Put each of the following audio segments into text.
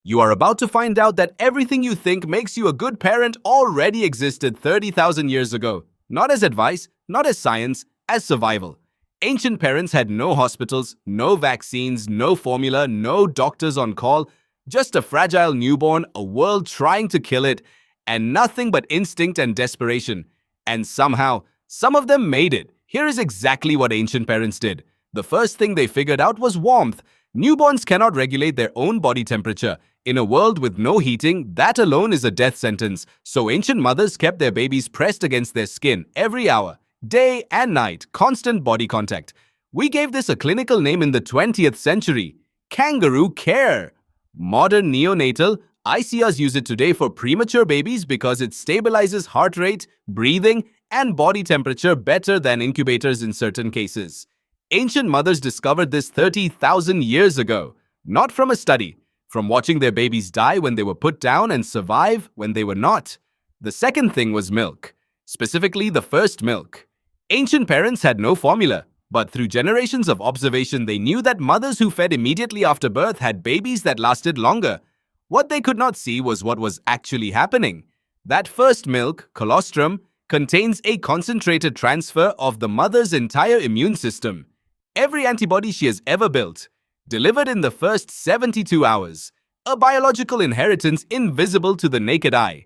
You are about to find out that everything you think makes you a good parent already existed 30,000 years ago. Not as advice, not as science, as survival. Ancient parents had no hospitals, no vaccines, no formula, no doctors on call, just a fragile newborn, a world trying to kill it, and nothing but instinct and desperation. And somehow, some of them made it. Here is exactly what ancient parents did. The first thing they figured out was warmth. Newborns cannot regulate their own body temperature. In a world with no heating, that alone is a death sentence. So ancient mothers kept their babies pressed against their skin every hour, day and night, constant body contact. We gave this a clinical name in the 20th century: kangaroo care. Modern neonatal ICUs use it today for premature babies because it stabilizes heart rate, breathing, and body temperature better than incubators in certain cases. Ancient mothers discovered this 30,000 years ago, not from a study, from watching their babies die when they were put down and survive when they were not. The second thing was milk, specifically the first milk. Ancient parents had no formula, but through generations of observation, they knew that mothers who fed immediately after birth had babies that lasted longer. What they could not see was what was actually happening. That first milk, colostrum, contains a concentrated transfer of the mother's entire immune system. Every antibody she has ever built, delivered in the first 72 hours. A biological inheritance invisible to the naked eye.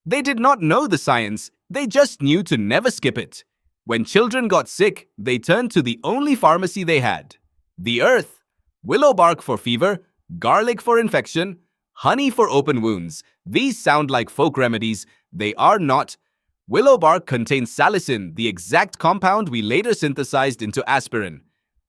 They did not know the science, they just knew to never skip it. When children got sick, they turned to the only pharmacy they had: the earth. Willow bark for fever, garlic for infection, honey for open wounds. These sound like folk remedies. They are not. Willow bark contains salicin, the exact compound we later synthesized into aspirin.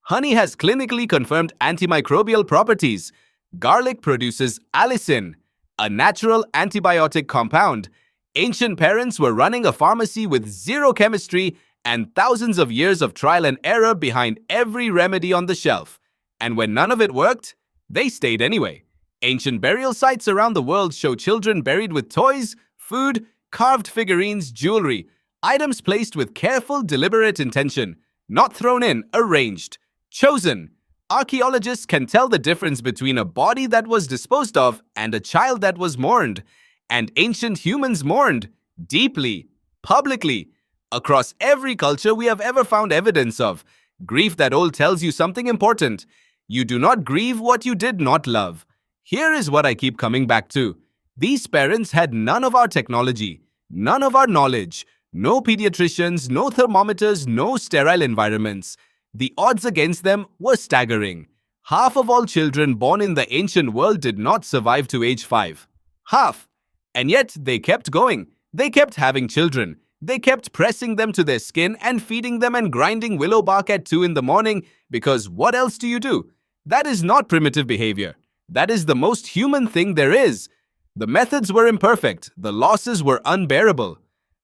Honey has clinically confirmed antimicrobial properties. Garlic produces allicin, a natural antibiotic compound. Ancient parents were running a pharmacy with zero chemistry and thousands of years of trial and error behind every remedy on the shelf. And when none of it worked, they stayed anyway. Ancient burial sites around the world show children buried with toys, food, carved figurines, jewelry, items placed with careful, deliberate intention, not thrown in, arranged. Chosen. Archaeologists can tell the difference between a body that was disposed of and a child that was mourned. And ancient humans mourned, deeply, publicly, across every culture we have ever found evidence of. Grief that old tells you something important. You do not grieve what you did not love. Here is what I keep coming back to. These parents had none of our technology, none of our knowledge, no pediatricians, no thermometers, no sterile environments. The odds against them were staggering. Half of all children born in the ancient world did not survive to age 5. Half. And yet they kept going. They kept having children. They kept pressing them to their skin and feeding them and grinding willow bark at 2 in the morning, because what else do you do? That is not primitive behavior. That is the most human thing there is. The methods were imperfect. The losses were unbearable.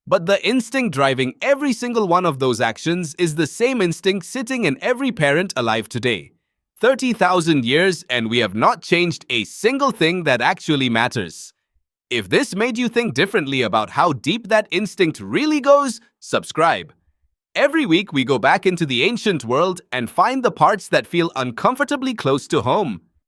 But the instinct driving every single one of those actions is the same instinct sitting in every parent alive today. 30,000 years and we have not changed a single thing that actually matters. If this made you think differently about how deep that instinct really goes, subscribe. Every week we go back into the ancient world and find the parts that feel uncomfortably close to home.